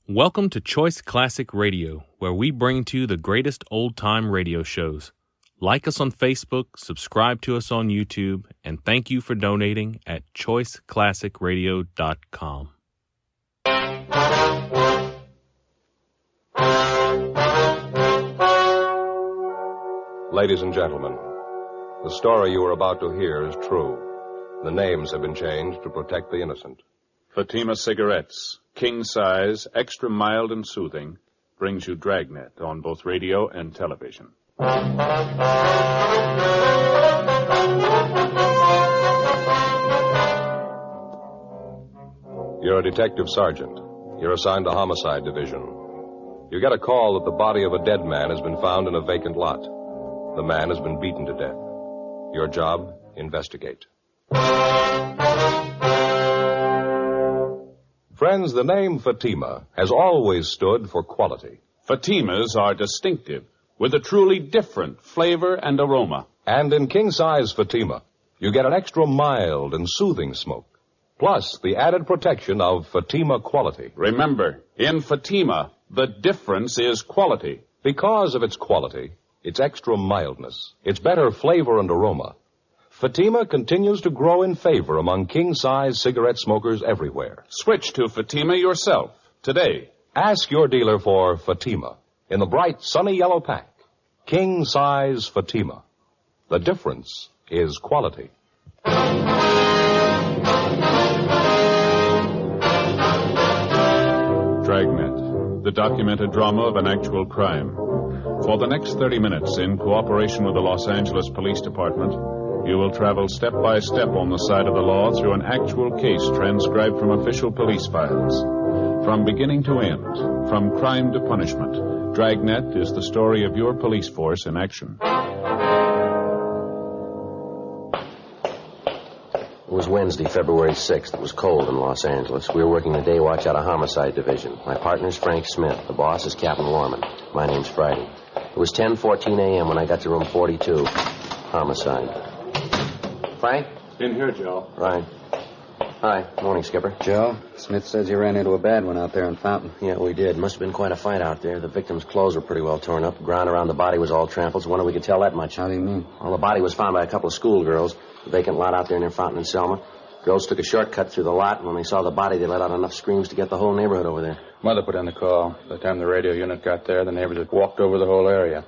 Welcome to Choice Classic Radio, where we bring to you the greatest old-time radio shows. Like us on Facebook, subscribe to us on YouTube, and thank you for donating at choiceclassicradio.com. Ladies and gentlemen, the story you are about to hear is true. The names have been changed to protect the innocent. Fatima Cigarettes, king size, extra mild and soothing, brings you Dragnet on both radio and television. You're a detective sergeant. You're assigned to Homicide Division. You get a call that the body of a dead man has been found in a vacant lot. The man has been beaten to death. Your job, investigate. Friends, the name Fatima has always stood for quality. Fatimas are distinctive, with a truly different flavor and aroma. And in king-size Fatima, you get an extra mild and soothing smoke, plus the added protection of Fatima quality. Remember, in Fatima, the difference is quality. Because of its quality, its extra mildness, its better flavor and aroma, Fatima continues to grow in favor among king-size cigarette smokers everywhere. Switch to Fatima yourself today. Ask your dealer for Fatima in the bright, sunny yellow pack. King-size Fatima. The difference is quality. Dragnet, the documented drama of an actual crime. For the next 30 minutes, in cooperation with the Los Angeles Police Department, you will travel step by step on the side of the law through an actual case transcribed from official police files. From beginning to end, from crime to punishment, Dragnet is the story of your police force in action. It was Wednesday, February 6th. It was cold in Los Angeles. We were working the day watch out of Homicide Division. My partner's Frank Smith. The boss is Captain Warman. My name's Friday. It was 10:14 a.m. when I got to room 42. Homicide. Frank? In here, Joe. Right. Hi. Morning, Skipper. Joe, Smith says you ran into a bad one out there in Fountain. Yeah, we did. Must have been quite a fight out there. The victim's clothes were pretty well torn up. The ground around the body was all trampled, so wonder we could tell that much. How do you mean? Well, the body was found by a couple of schoolgirls. The vacant lot out there near Fountain and Selma. Girls took a shortcut through the lot, and when they saw the body, they let out enough screams to get the whole neighborhood over there. Mother put in the call. By the time the radio unit got there, the neighbors had walked over the whole area.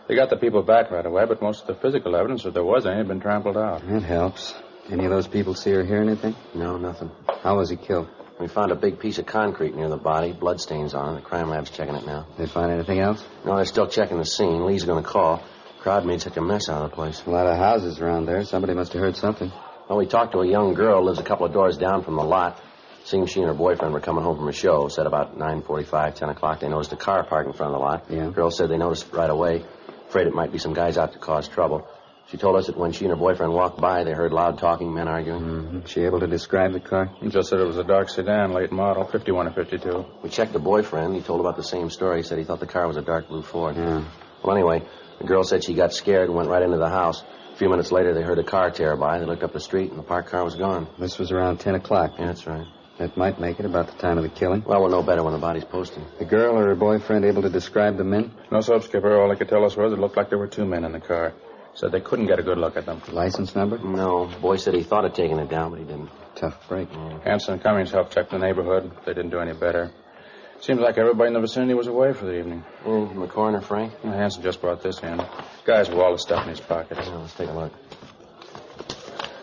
They got the people back right away, but most of the physical evidence, if there was any, had been trampled out. That helps. Any of those people see or hear anything? No, nothing. How was he killed? We found a big piece of concrete near the body, bloodstains on it. The crime lab's checking it now. Did they find anything else? No, they're still checking the scene. Lee's going to call. Crowd made such a mess out of the place. A lot of houses around there. Somebody must have heard something. Well, we talked to a young girl, lives a couple of doors down from the lot. Seemed she and her boyfriend were coming home from a show. Said about 9:45, 10 o'clock, they noticed a car parked in front of the lot. Yeah. The girl said they noticed it right away. Afraid it might be some guys out to cause trouble. She told us that when she and her boyfriend walked by, they heard loud talking, men arguing. Mm-hmm. She able to describe the car? He just said it was a dark sedan, late model, 51 or 52. We checked the boyfriend. He told about the same story. He said he thought the car was a dark blue Ford. Yeah. Well, anyway, the girl said she got scared and went right into the house. A few minutes later, they heard a car tear by. They looked up the street, and the parked car was gone. This was around 10 o'clock. Yeah, that's right. That might make it about the time of the killing. Well, we'll know better when the body's posted. The girl or her boyfriend able to describe the men? No, sir, Skipper. All they could tell us was it looked like there were two men in the car. Said they couldn't get a good look at them. License number? No. The boy said he thought of taking it down, but he didn't. Tough break. Yeah. Hanson and Cummings helped check the neighborhood. They didn't do any better. Seems like everybody in the vicinity was away for the evening. Anything from the coroner, Frank? Well, Hanson just brought this in. Guys with all the stuff in his pockets. Yeah, let's take a look.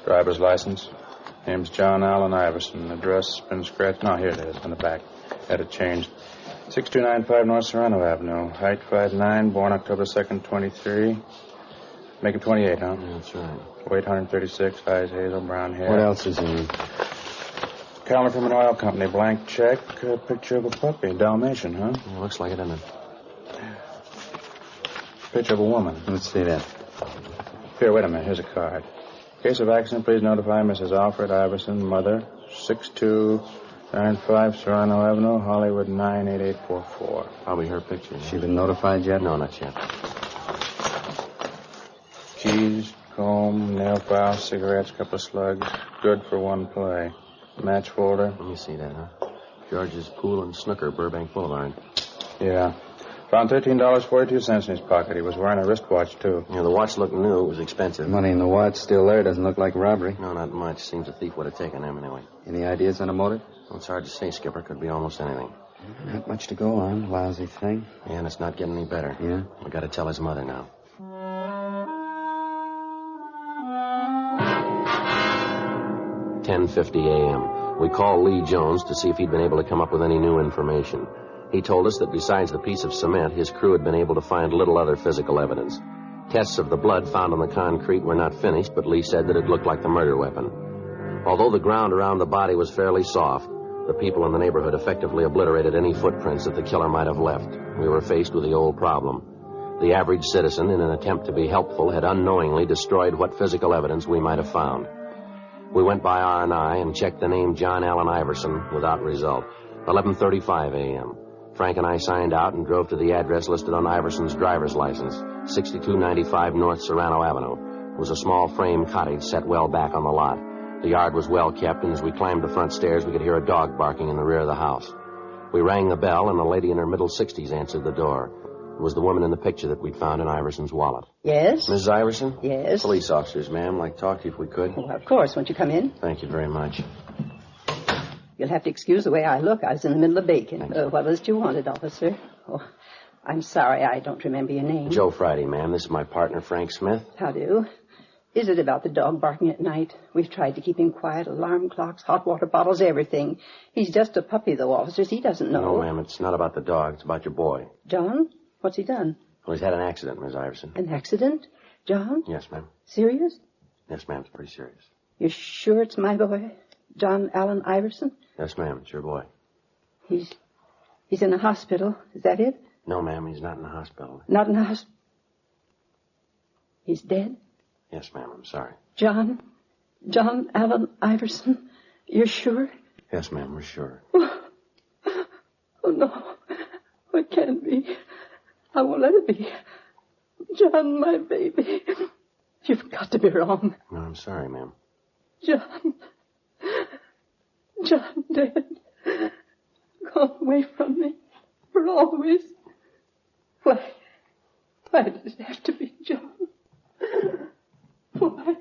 Driver's license. Name's John Allen Iverson. Address been scratched. No, here it is on the back. Had it changed. 6295 North Serrano Avenue. Height 5'9", born October 2nd, 23. Make it 28, huh? Yeah, that's right. Weight 136, eyes hazel, brown hair. What else is in? Calendar from an oil company, blank check, picture of a puppy, Dalmatian, huh? Yeah, looks like it, doesn't it? Picture of a woman. Let's see that. Here, wait a minute. Here's a card. Case of accident, please notify Mrs. Alfred Iverson, mother, 6295 Serrano Avenue, Hollywood 98844. Probably her picture. She been notified yet? No, not yet. Keys, comb, nail file, cigarettes, couple of slugs. Good for one play. Match folder. Let me see that, huh? George's Pool and Snooker, Burbank Boulevard. Yeah. Found $13.42 in his pocket. He was wearing a wristwatch, too. Yeah, the watch looked new. It was expensive. Money in the watch still there. Doesn't look like robbery. No, not much. Seems the thief would have taken them anyway. Any ideas on a motive? Well, it's hard to say, Skipper. Could be almost anything. Not much to go on. Lousy thing. Yeah, and it's not getting any better. Yeah? We got to tell his mother now. 10:50 a.m. We called Lee Jones to see if he'd been able to come up with any new information. He told us that besides the piece of cement, his crew had been able to find little other physical evidence. Tests of the blood found on the concrete were not finished, but Lee said that it looked like the murder weapon. Although the ground around the body was fairly soft, the people in the neighborhood effectively obliterated any footprints that the killer might have left. We were faced with the old problem. The average citizen, in an attempt to be helpful, had unknowingly destroyed what physical evidence we might have found. We went by R&I and checked the name John Allen Iverson without result. 11:35 a.m. Frank and I signed out and drove to the address listed on Iverson's driver's license, 6295 North Serrano Avenue. It was a small frame cottage set well back on the lot. The yard was well kept, and as we climbed the front stairs, we could hear a dog barking in the rear of the house. We rang the bell, and a lady in her middle 60s answered the door. It was the woman in the picture that we'd found in Iverson's wallet. Yes? Mrs. Iverson? Yes? Police officers, ma'am. Like to talk to you if we could. Well, of course. Won't you come in? Thank you very much. You'll have to excuse the way I look. I was in the middle of baking. Thank you. What was it you wanted, officer? Oh, I'm sorry. I don't remember your name. Joe Friday, ma'am. This is my partner, Frank Smith. How do? Is it about the dog barking at night? We've tried to keep him quiet. Alarm clocks, hot water bottles, everything. He's just a puppy, though, officers. He doesn't know. No, ma'am. It's not about the dog. It's about your boy. John? What's he done? Well, he's had an accident, Miss Iverson. An accident? John? Yes, ma'am. Serious? Yes, ma'am. It's pretty serious. You're sure it's my boy, John Allen Iverson? Yes, ma'am. It's your boy. He's in a hospital. Is that it? No, ma'am. He's not in the hospital. Not in a hospital. He's dead? Yes, ma'am. I'm sorry. John Allen Iverson? You're sure? Yes, ma'am. We're sure. Oh, no. It can't be. I won't let it be. John, my baby. You've got to be wrong. No, I'm sorry, ma'am. John dead. Gone away from me. For always. Why did it have to be John? Why?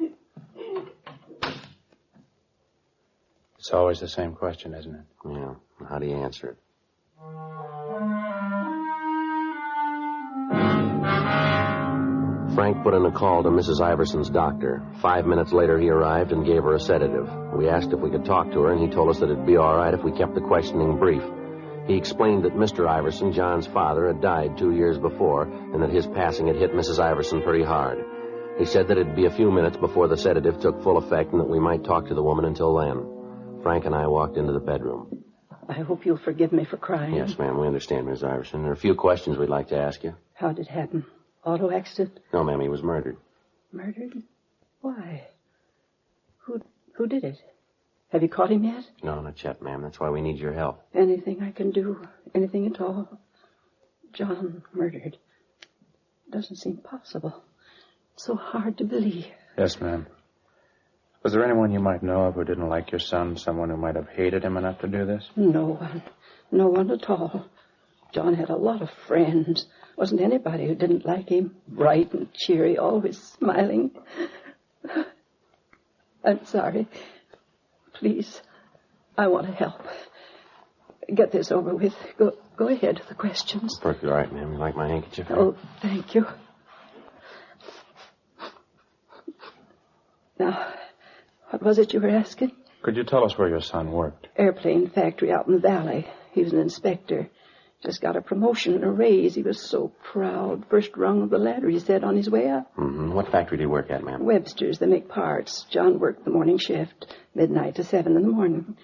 It's always the same question, isn't it? Yeah. How do you answer it? Frank put in a call to Mrs. Iverson's doctor. 5 minutes later, he arrived and gave her a sedative. We asked if we could talk to her, and he told us that it'd be all right if we kept the questioning brief. He explained that Mr. Iverson, John's father, had died 2 years before, and that his passing had hit Mrs. Iverson pretty hard. He said that it'd be a few minutes before the sedative took full effect and that we might talk to the woman until then. Frank and I walked into the bedroom. I hope you'll forgive me for crying. Yes, ma'am, we understand, Miss Iverson. There are a few questions we'd like to ask you. How did it happen? Auto accident? No, ma'am, he was murdered. Murdered? Why? Who did it? Have you caught him yet? No, not yet, ma'am. That's why we need your help. Anything I can do? Anything at all? John murdered. Doesn't seem possible. So hard to believe. Yes, ma'am. Was there anyone you might know of who didn't like your son? Someone who might have hated him enough to do this? No one. No one at all. John had a lot of friends. Wasn't anybody who didn't like him. Bright and cheery, always smiling. I'm sorry. Please, I want to help. Get this over with. Go ahead with the questions. Perfectly all right, ma'am. You like my handkerchief? Oh, thank you. Now, what was it you were asking? Could you tell us where your son worked? Airplane factory out in the valley. He was an inspector. Just got a promotion and a raise. He was so proud. First rung of the ladder, he said, on his way up. Mm-hmm. What factory did he work at, ma'am? Webster's. They make parts. John worked the morning shift, midnight to 7 in the morning.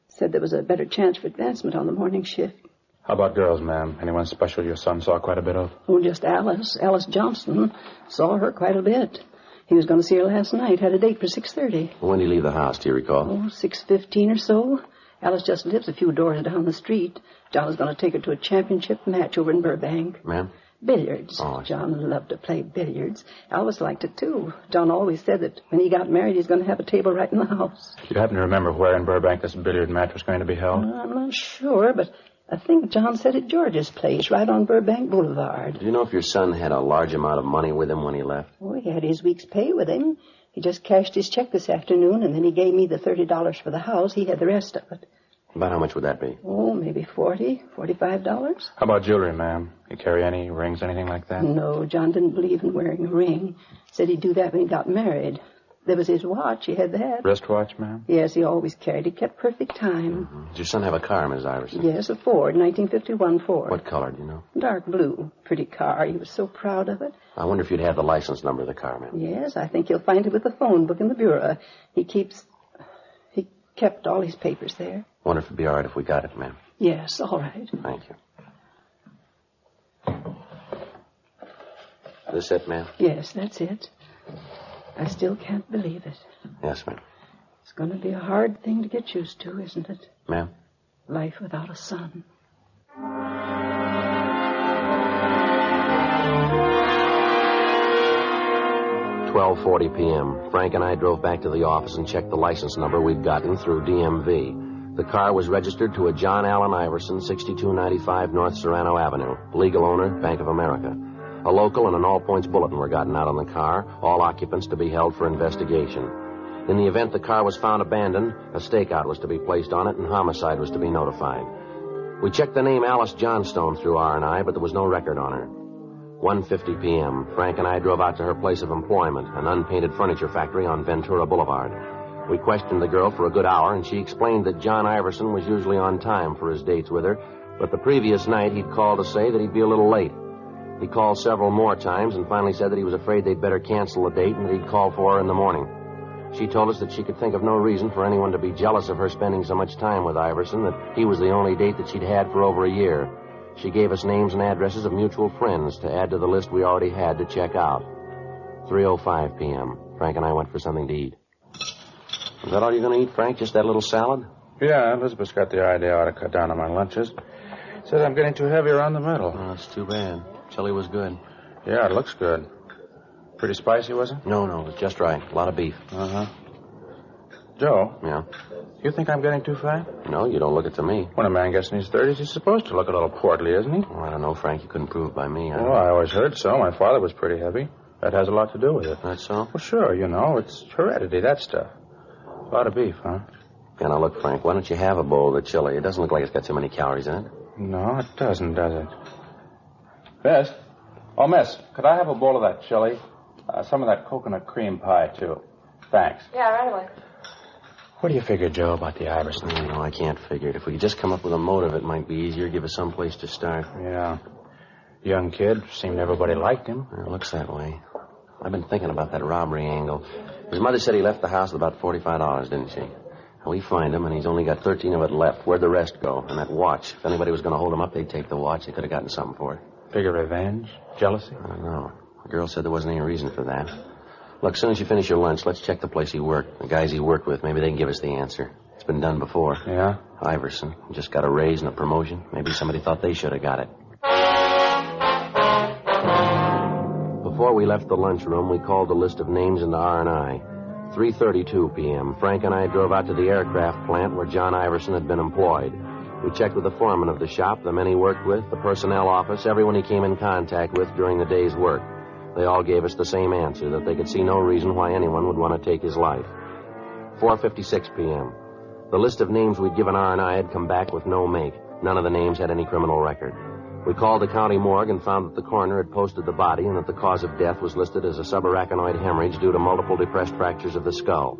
Said there was a better chance for advancement on the morning shift. How about girls, ma'am? Anyone special your son saw quite a bit of? Oh, just Alice. Alice Johnson. Saw her quite a bit. He was going to see her last night. Had a date for 6:30. When did he leave the house, do you recall? Oh, 6:15 or so. Alice just lives a few doors down the street. John was going to take her to a championship match over in Burbank. Ma'am? Billiards. Oh, John loved to play billiards. Alice liked it, too. John always said that when he got married, he's going to have a table right in the house. Do you happen to remember where in Burbank this billiard match was going to be held? I'm not sure, but I think John said at George's place, right on Burbank Boulevard. Do you know if your son had a large amount of money with him when he left? Oh, he had his week's pay with him. He just cashed his check this afternoon, and then he gave me the $30 for the house. He had the rest of it. About how much would that be? Oh, maybe $40, $45. How about jewelry, ma'am? You carry any rings, anything like that? No, John didn't believe in wearing a ring. Said he'd do that when he got married. There was his watch. He had that. Wristwatch, ma'am? Yes, he always carried. He kept perfect time. Mm-hmm. Did your son have a car, Miss Iverson? Yes, a Ford, 1951 Ford. What color, do you know? Dark blue. Pretty car. He was so proud of it. I wonder if you'd have the license number of the car, ma'am. Yes, I think you'll find it with the phone book in the bureau. He kept all his papers there. Wonder if it'd be all right if we got it, ma'am. Yes, all right. Thank you. This it, ma'am? Yes, that's it. I still can't believe it. Yes, ma'am. It's going to be a hard thing to get used to, isn't it? Ma'am? Life without a son. 12:40 p.m. Frank and I drove back to the office and checked the license number we'd gotten through DMV. The car was registered to a John Allen Iverson, 6295 North Serrano Avenue. Legal owner, Bank of America. A local and an all-points bulletin were gotten out on the car, all occupants to be held for investigation. In the event the car was found abandoned, a stakeout was to be placed on it and homicide was to be notified. We checked the name Alice Johnstone through R&I, but there was no record on her. 1:50 p.m. Frank and I drove out to her place of employment, an unpainted furniture factory on Ventura Boulevard. We questioned the girl for a good hour, and she explained that John Iverson was usually on time for his dates with her, but the previous night he'd called to say that he'd be a little late. He called several more times and finally said that he was afraid they'd better cancel the date and that he'd call for her in the morning. She told us that she could think of no reason for anyone to be jealous of her spending so much time with Iverson, that he was the only date that she'd had for over a year. She gave us names and addresses of mutual friends to add to the list we already had to check out. 3:05 p.m. Frank and I went for something to eat. Is that all you're going to eat, Frank? Just that little salad? Yeah, Elizabeth's got the idea I ought to cut down on my lunches. Says I'm getting too heavy around the middle. Oh, that's too bad. Chili was good. Yeah, it looks good. Pretty spicy, was it? No, it was just right. A lot of beef. Uh-huh. Joe? Yeah? You think I'm getting too fat? No, you don't look it to me. When a man gets in his 30s, he's supposed to look a little portly, isn't he? Well, I don't know, Frank. You couldn't prove it by me. Well, I always heard so. My father was pretty heavy. That has a lot to do with it. That's so? Well, sure, it's heredity, that stuff. A lot of beef, huh? Yeah, now look, Frank, why don't you have a bowl of the chili? It doesn't look like it's got too many calories in it. No, it doesn't, does it? Miss? Oh, miss, could I have a bowl of that chili? Some of that coconut cream pie, too. Thanks. Yeah, right away. What do you figure, Joe, about the Iverson? No, I can't figure it. If we could just come up with a motive, it might be easier. Give us some place to start. Yeah. Young kid. Seemed everybody liked him. It looks that way. I've been thinking about that robbery angle. His mother said he left the house with about $45, didn't she? Well, we find him, and he's only got 13 of it left. Where'd the rest go? And that watch. If anybody was going to hold him up, they'd take the watch. They could have gotten something for it. Figure revenge? Jealousy? I don't know. The girl said there wasn't any reason for that. Look, as soon as you finish your lunch, let's check the place he worked. The guys he worked with, maybe they can give us the answer. It's been done before. Yeah? Iverson. Just got a raise and a promotion. Maybe somebody thought they should have got it. Before we left the lunchroom, we called the list of names into R&I. 3:32 p.m. Frank and I drove out to the aircraft plant where John Iverson had been employed. We checked with the foreman of the shop, the men he worked with, the personnel office, everyone he came in contact with during the day's work. They all gave us the same answer, that they could see no reason why anyone would want to take his life. 4:56 p.m. The list of names we'd given R&I had come back with no make. None of the names had any criminal record. We called the county morgue and found that the coroner had posted the body and that the cause of death was listed as a subarachnoid hemorrhage due to multiple depressed fractures of the skull.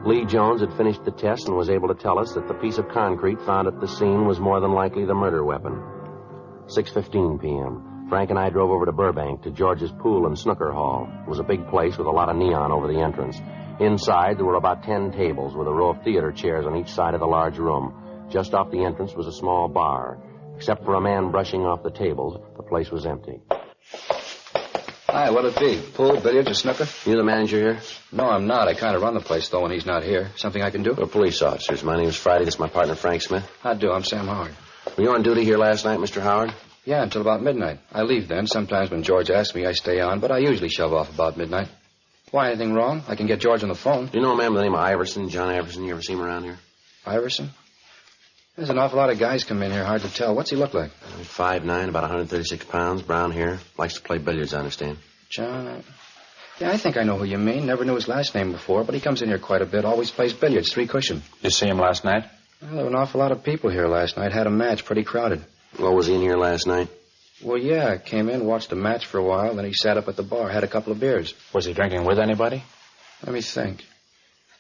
Lee Jones had finished the test and was able to tell us that the piece of concrete found at the scene was more than likely the murder weapon. 6:15 p.m. Frank and I drove over to Burbank to George's Pool and Snooker Hall. It was a big place with a lot of neon over the entrance. Inside, there were about 10 tables with a row of theater chairs on each side of the large room. Just off the entrance was a small bar. Except for a man brushing off the tables, the place was empty. Hi, what'll it be? Pool, billiards, or snooker? You the manager here? No, I'm not. I kind of run the place, though, when he's not here. Something I can do? We're police officers. My name's Friday. This is my partner, Frank Smith. I do. I'm Sam Howard. Were you on duty here last night, Mr. Howard? Yeah, until about midnight. I leave then. Sometimes when George asks me, I stay on, but I usually shove off about midnight. Why, anything wrong? I can get George on the phone. Do you know a man by the name of Iverson, John Iverson? You ever see him around here? Iverson? There's an awful lot of guys come in here, hard to tell. What's he look like? 5'9", about 136 pounds, brown hair. Likes to play billiards, I understand. John? Yeah, I think I know who you mean. Never knew his last name before, but he comes in here quite a bit. Always plays billiards, 3 cushion. You see him last night? Well, there were an awful lot of people here last night. Had a match, pretty crowded. Well, was he in here last night? Well, yeah, came in, watched the match for a while, then he sat up at the bar, had a couple of beers. Was he drinking with anybody? Let me think.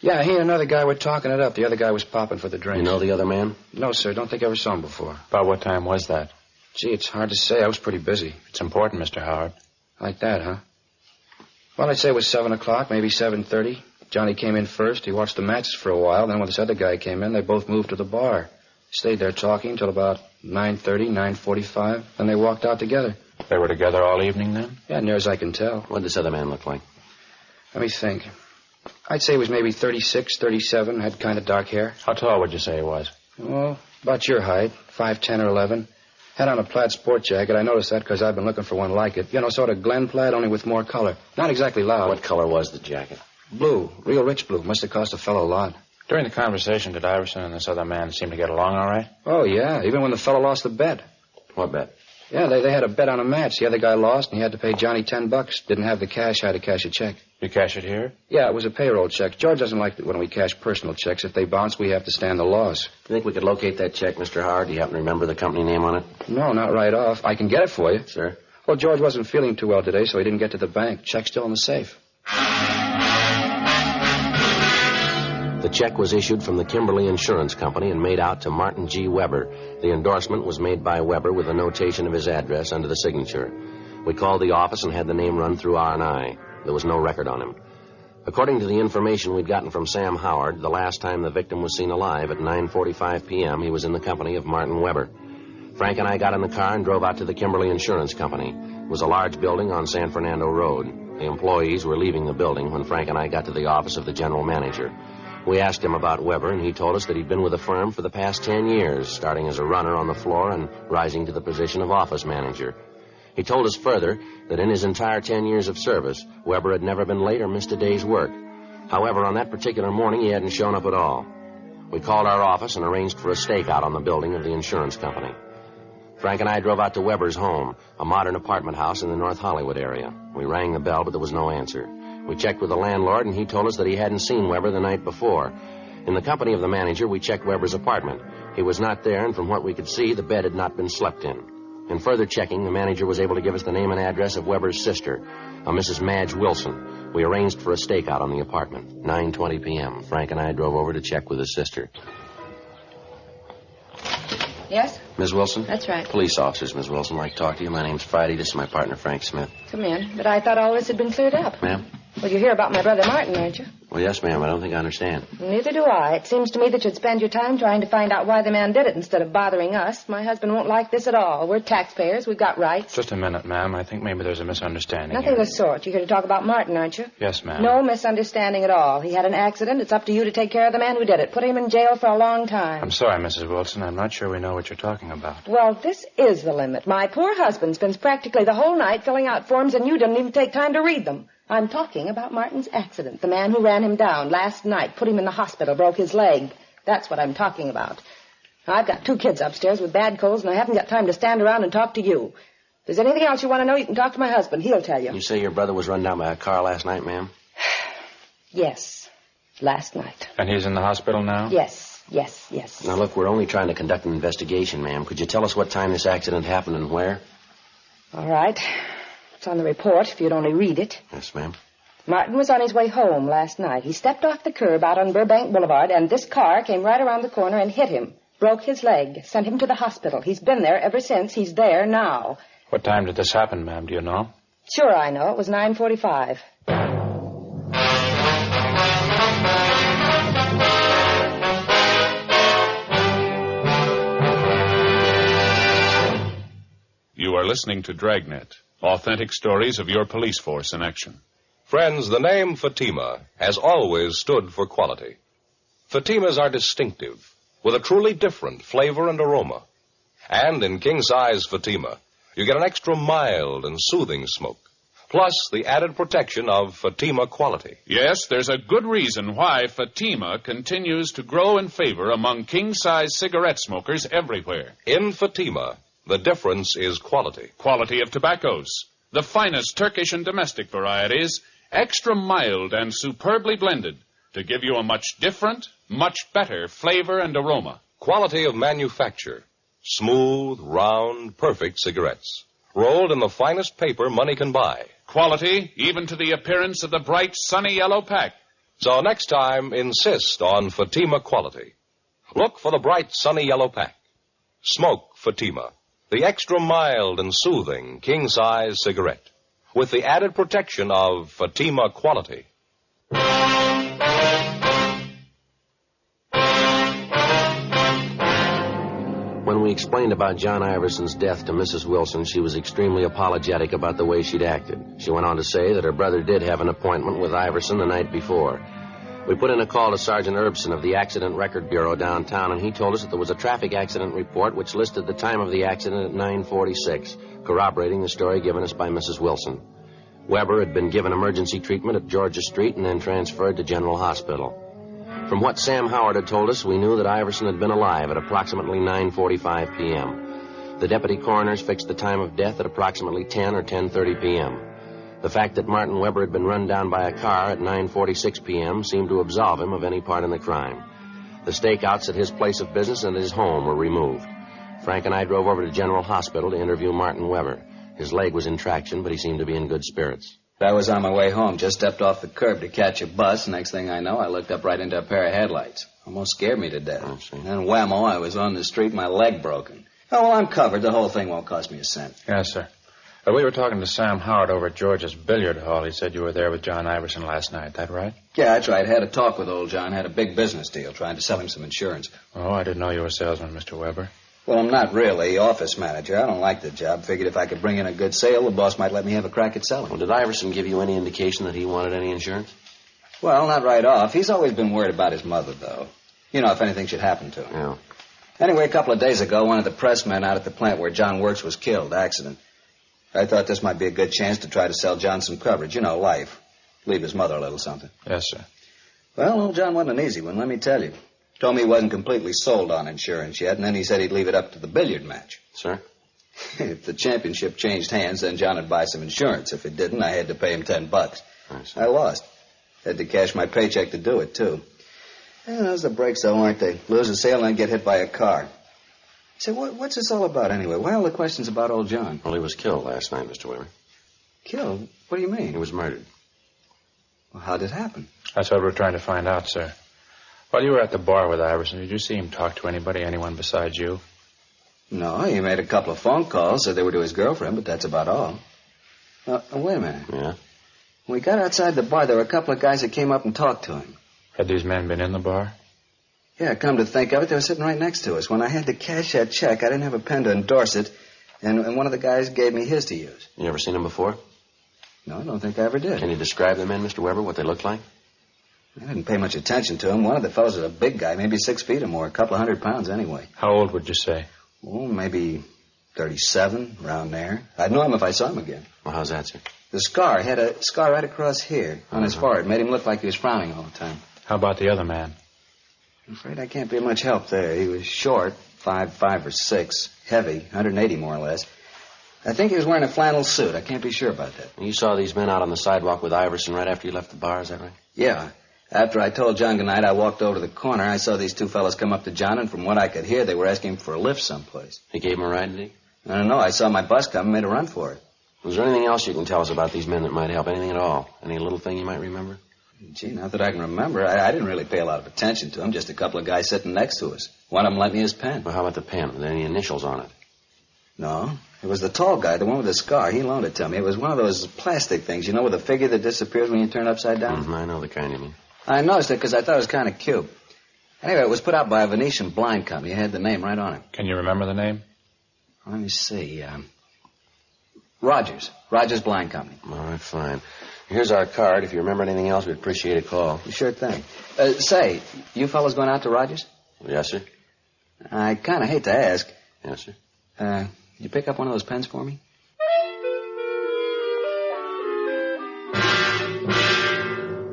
Yeah, he and another guy were talking it up. The other guy was popping for the drink. You know the other man? No, sir. Don't think I ever saw him before. About what time was that? Gee, it's hard to say. I was pretty busy. It's important, Mr. Howard. Like that, huh? Well, I'd say it was 7 o'clock, maybe 7:30. Johnny came in first. He watched the matches for a while. Then when this other guy came in, they both moved to the bar. Stayed there talking till about 9:30, 9:45. Then they walked out together. They were together all evening then? Yeah, near as I can tell. What did this other man look like? Let me think. I'd say he was maybe 36, 37, had kind of dark hair. How tall would you say he was? Well, about your height, 5'10" or 11. Had on a plaid sport jacket. I noticed that because I've been looking for one like it. You know, sort of Glen plaid, only with more color. Not exactly loud. What color was the jacket? Blue. Real rich blue. Must have cost a fellow a lot. During the conversation, did Iverson and this other man seem to get along all right? Oh, yeah. Even when the fellow lost the bet. What bet? Yeah, they had a bet on a match. The other guy lost, and he had to pay Johnny $10. Didn't have the cash, had to cash a check. You cash it here? Yeah, it was a payroll check. George doesn't like it when we cash personal checks. If they bounce, we have to stand the loss. Do you think we could locate that check, Mr. Howard? Do you happen to remember the company name on it? No, not right off. I can get it for you. Sir? Well, George wasn't feeling too well today, so he didn't get to the bank. Check's still in the safe. The check was issued from the Kimberly Insurance Company and made out to Martin G. Weber. The endorsement was made by Weber with a notation of his address under the signature. We called the office and had the name run through R&I. There was no record on him. According to the information we'd gotten from Sam Howard, the last time the victim was seen alive at 9:45 p.m., he was in the company of Martin Weber. Frank and I got in the car and drove out to the Kimberly Insurance Company. It was a large building on San Fernando Road. The employees were leaving the building when Frank and I got to the office of the general manager. We asked him about Weber, and he told us that he'd been with the firm for the past 10 years, starting as a runner on the floor and rising to the position of office manager. He told us further that in his entire 10 years of service, Weber had never been late or missed a day's work. However, on that particular morning, he hadn't shown up at all. We called our office and arranged for a stakeout on the building of the insurance company. Frank and I drove out to Weber's home, a modern apartment house in the North Hollywood area. We rang the bell, but there was no answer. We checked with the landlord, and he told us that he hadn't seen Weber the night before. In the company of the manager, we checked Weber's apartment. He was not there, and from what we could see, the bed had not been slept in. In further checking, the manager was able to give us the name and address of Weber's sister, a Mrs. Madge Wilson. We arranged for a stakeout on the apartment. 9:20 p.m. Frank and I drove over to check with his sister. Yes? Ms. Wilson? That's right. Police officers, Ms. Wilson. I'd like to talk to you. My name's Friday. This is my partner, Frank Smith. Come in. But I thought all this had been cleared up. Ma'am? Well, you hear about my brother Martin, aren't you? Well, yes, ma'am. I don't think I understand. Neither do I. It seems to me that you'd spend your time trying to find out why the man did it instead of bothering us. My husband won't like this at all. We're taxpayers. We've got rights. Just a minute, ma'am. I think maybe there's a misunderstanding Nothing of the sort. You're here to talk about Martin, aren't you? Yes, ma'am. No misunderstanding at all. He had an accident. It's up to you to take care of the man who did it. Put him in jail for a long time. I'm sorry, Mrs. Wilson. I'm not sure we know what you're talking about. Well, this is the limit. My poor husband spends practically the whole night filling out forms, and you didn't even take time to read them. I'm talking about Martin's accident. The man who ran him down last night, put him in the hospital, broke his leg. That's what I'm talking about. I've got 2 kids upstairs with bad colds, and I haven't got time to stand around and talk to you. If there's anything else you want to know, you can talk to my husband. He'll tell you. You say your brother was run down by a car last night, ma'am? Yes, last night. And he's in the hospital now? Yes. Now, look, we're only trying to conduct an investigation, ma'am. Could you tell us what time this accident happened and where? All right. It's on the report, if you'd only read it. Yes, ma'am. Martin was on his way home last night. He stepped off the curb out on Burbank Boulevard, and this car came right around the corner and hit him. Broke his leg. Sent him to the hospital. He's been there ever since. He's there now. What time did this happen, ma'am? Do you know? Sure I know. It was 9:45. You are listening to Dragnet, authentic stories of your police force in action. Friends, the name Fatima has always stood for quality. Fatimas are distinctive, with a truly different flavor and aroma. And in king-size Fatima, You get an extra mild and soothing smoke, plus the added protection of Fatima quality. Yes, there's a good reason why Fatima continues to grow in favor among king-size cigarette smokers everywhere. In Fatima, the difference is quality. Quality of tobaccos. The finest Turkish and domestic varieties, extra mild and superbly blended to give you a much different, much better flavor and aroma. Quality of manufacture. Smooth, round, perfect cigarettes. Rolled in the finest paper money can buy. Quality, even to the appearance of the bright, sunny yellow pack. So next time, insist on Fatima quality. Look for the bright, sunny yellow pack. Smoke Fatima, the extra mild and soothing king-size cigarette, with the added protection of Fatima quality. When we explained about John Iverson's death to Mrs. Wilson, she was extremely apologetic about the way she'd acted. She went on to say that her brother did have an appointment with Iverson the night before. We put in a call to Sergeant Erbson of the Accident Record Bureau downtown, and he told us that there was a traffic accident report which listed the time of the accident at 9:46, corroborating the story given us by Mrs. Wilson. Weber had been given emergency treatment at Georgia Street and then transferred to General Hospital. From what Sam Howard had told us, we knew that Iverson had been alive at approximately 9:45 p.m. The deputy coroners fixed the time of death at approximately 10 or 10:30 p.m. The fact that Martin Weber had been run down by a car at 9:46 p.m. seemed to absolve him of any part in the crime. The stakeouts at his place of business and his home were removed. Frank and I drove over to General Hospital to interview Martin Weber. His leg was in traction, but he seemed to be in good spirits. I was on my way home, just stepped off the curb to catch a bus. Next thing I know, I looked up right into a pair of headlights. Almost scared me to death. I see. And whammo, I was on the street, my leg broken. Oh, well, I'm covered. The whole thing won't cost me a cent. Yes, sir. We were talking to Sam Howard over at George's billiard hall. He said you were there with John Iverson last night. That right? Yeah, that's right. Had a talk with old John. Had a big business deal, trying to sell him some insurance. Oh, I didn't know you were a salesman, Mr. Weber. Well, I'm not really office manager. I don't like the job. Figured if I could bring in a good sale, the boss might let me have a crack at selling. Well, did Iverson give you any indication that he wanted any insurance? Well, not right off. He's always been worried about his mother, though. You know, if anything should happen to him. Yeah. Anyway, a couple of days ago, one of the pressmen out at the plant where John works was killed, accident. I thought this might be a good chance to try to sell John some coverage. You know, life. Leave his mother a little something. Yes, sir. Well, old John wasn't an easy one, let me tell you. Told me he wasn't completely sold on insurance yet, and then he said he'd leave it up to the billiard match. Sir? If the championship changed hands, then John would buy some insurance. If it didn't, I had to pay him $10. I see. I lost. Had to cash my paycheck to do it, too. Yeah, those are the breaks, though, aren't they? Lose a sale and then get hit by a car. Say, what's this all about, anyway? Why all the questions about old John? Well, he was killed last night, Mr. Weber. Killed? What do you mean? He was murdered. Well, how did it happen? That's what we're trying to find out, sir. While you were at the bar with Iverson, did you see him talk to anybody, anyone besides you? No, he made a couple of phone calls, said they were to his girlfriend, but that's about all. Wait a minute. Yeah? When we got outside the bar, there were a couple of guys that came up and talked to him. Had these men been in the bar? Yeah, come to think of it, they were sitting right next to us. When I had to cash that check, I didn't have a pen to endorse it, and one of the guys gave me his to use. You ever seen him before? No, I don't think I ever did. Can you describe the men, Mr. Weber, what they looked like? I didn't pay much attention to him. One of the fellows was a big guy, maybe 6 feet or more, a couple of 100 pounds anyway. How old would you say? Oh, maybe 37, around there. I'd know him if I saw him again. Well, how's that, sir? The scar, he had a scar right across here on his forehead. Made him look like he was frowning all the time. How about the other man? I'm afraid I can't be of much help there. He was short, 5'5" or 6", heavy, 180 more or less. I think he was wearing a flannel suit. I can't be sure about that. You saw these men out on the sidewalk with Iverson right after you left the bar, is that right? Yeah. After I told John goodnight, I walked over to the corner. I saw these two fellas come up to John, and from what I could hear, they were asking him for a lift someplace. He gave him a ride, did he? I don't know. I saw my bus come and made a run for it. Was there anything else you can tell us about these men that might help? Anything at all? Any little thing you might remember? Gee, not that I can remember. I didn't really pay a lot of attention to them. Just a couple of guys sitting next to us. One of them lent me his pen. Well, how about the pen? Were there any initials on it? No. It was the tall guy, the one with the scar. He loaned it to me. It was one of those plastic things, you know, with a figure that disappears when you turn upside down. I know the kind you mean. I noticed it because I thought it was kind of cute. Anyway, it was put out by a Venetian blind company. It had the name right on it. Can you remember the name? Let me see. Rogers. Rogers Blind Company. All right, fine. Here's our card. If you remember anything else, we'd appreciate a call. Sure thing. Say, you fellas going out to Rogers? Yes, sir. I kind of hate to ask. Yes, sir. You pick up one of those pens for me?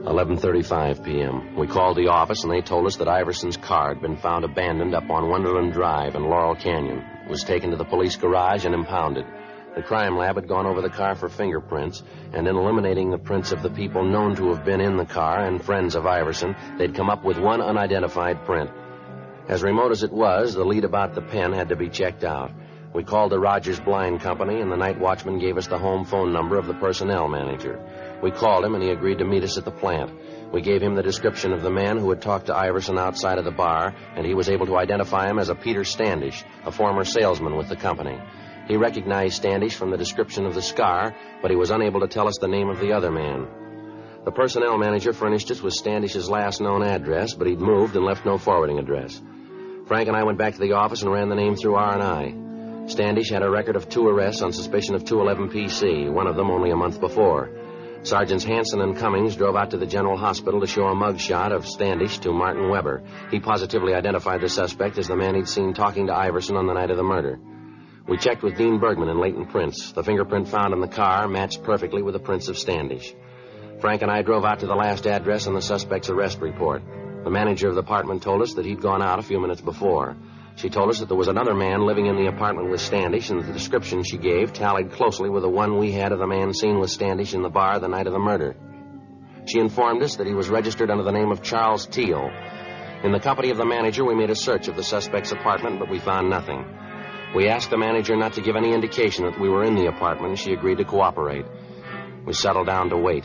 $11:35 p.m. We called the office, and they told us that Iverson's car had been found abandoned up on Wonderland Drive in Laurel Canyon. It was taken to the police garage and impounded. The crime lab had gone over the car for fingerprints, and in eliminating the prints of the people known to have been in the car and friends of Iverson, they'd come up with one unidentified print. As remote as it was, the lead about the pen had to be checked out. We called the Rogers Blind Company, and the night watchman gave us the home phone number of the personnel manager. We called him, and he agreed to meet us at the plant. We gave him the description of the man who had talked to Iverson outside of the bar, and he was able to identify him as a Peter Standish, a former salesman with the company. He recognized Standish from the description of the scar, but he was unable to tell us the name of the other man. The personnel manager furnished us with Standish's last known address, but he'd moved and left no forwarding address. Frank and I went back to the office and ran the name through R&I. Standish had a record of 2 arrests on suspicion of 211 PC, one of them only a month before. Sergeants Hanson and Cummings drove out to the General Hospital to show a mugshot of Standish to Martin Weber. He positively identified the suspect as the man he'd seen talking to Iverson on the night of the murder. We checked with Dean Bergman and Leighton Prince. The fingerprint found in the car matched perfectly with the prints of Standish. Frank and I drove out to the last address on the suspect's arrest report. The manager of the apartment told us that he'd gone out a few minutes before. She told us that there was another man living in the apartment with Standish, and the description she gave tallied closely with the one we had of the man seen with Standish in the bar the night of the murder. She informed us that he was registered under the name of Charles Teal. In the company of the manager, we made a search of the suspect's apartment, but we found nothing. We asked the manager not to give any indication that we were in the apartment, and she agreed to cooperate. We settled down to wait.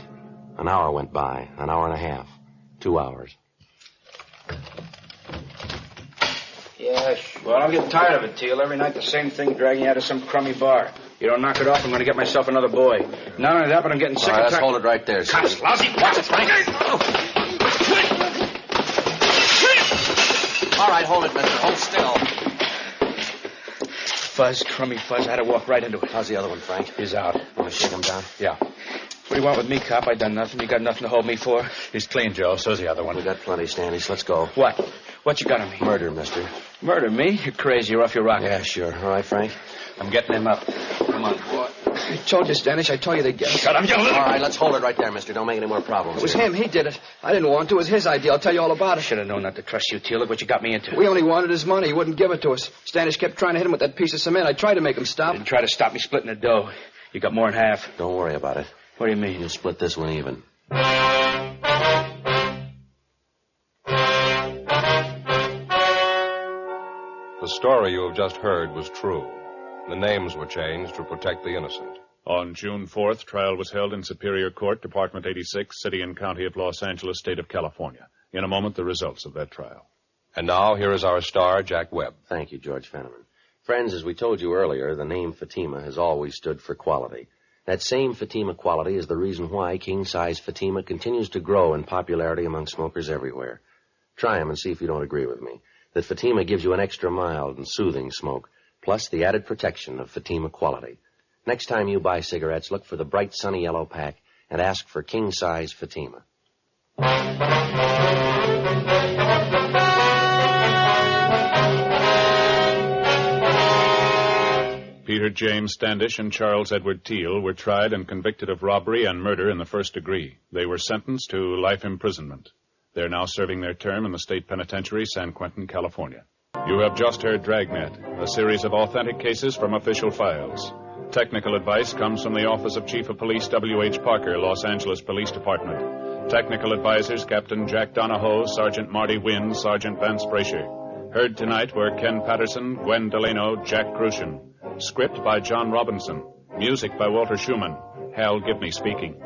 An hour went by, an hour and a half, 2 hours. Yeah, well, I'm getting tired of it, Teal. Every night the same thing, dragging you out of some crummy bar. You don't knock it off, I'm going to get myself another boy. Not only that, but I'm getting sick of... Let's hold it right there, sir. Cuss, lousy. Watch it, Frank. All right, hold it, mister. Hold still. Fuzz, crummy fuzz. I had to walk right into it. How's the other one, Frank? He's out. Want to shake him down? Yeah. What do you want with me, cop? I done nothing. You got nothing to hold me for? He's clean, Joe. So's the other one. We got plenty, Standish. Let's go. What? What you got on me? Murder, mister. Murder me? You're crazy. You're off your rocker. Yeah, sure. All right, Frank? I'm getting him up. Come on, boy. I told you, Standish. I told you they'd get him. Shut up, you little... All right, let's hold it right there, mister. Don't make any more problems. It was him. He did it. I didn't want to. It was his idea. I'll tell you all about it. Should have known not to trust you, Teal. Look what you got me into. We only wanted his money. He wouldn't give it to us. Standish kept trying to hit him with that piece of cement. I tried to make him stop. You didn't try to stop me splitting the dough. You got more than half. Don't worry about it. What do you mean? You'll split this one even. The story you have just heard was true. The names were changed to protect the innocent. On June 4th, trial was held in Superior Court, Department 86, City and County of Los Angeles, State of California. In a moment, the results of that trial. And now, here is our star, Jack Webb. Thank you, George Fenneman. Friends, as we told you earlier, the name Fatima has always stood for quality. That same Fatima quality is the reason why king-size Fatima continues to grow in popularity among smokers everywhere. Try them and see if you don't agree with me. That Fatima gives you an extra mild and soothing smoke, plus the added protection of Fatima quality. Next time you buy cigarettes, look for the bright sunny yellow pack and ask for king-size Fatima. Peter James Standish and Charles Edward Teal were tried and convicted of robbery and murder in the first degree. They were sentenced to life imprisonment. They're now serving their term in the state penitentiary, San Quentin, California. You have just heard Dragnet, a series of authentic cases from official files. Technical advice comes from the Office of Chief of Police W.H. Parker, Los Angeles Police Department. Technical advisors Captain Jack Donahoe, Sergeant Marty Wynn, Sergeant Vance Brasher. Heard tonight were Ken Patterson, Gwen Delano, Jack Crucian. Script by John Robinson. Music by Walter Schumann. Hal Gibney speaking.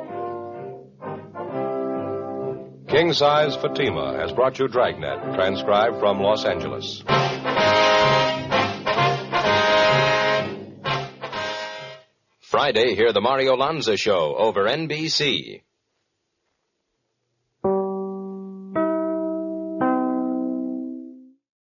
King Size Fatima has brought you Dragnet, transcribed from Los Angeles. Friday, hear the Mario Lanza Show over NBC.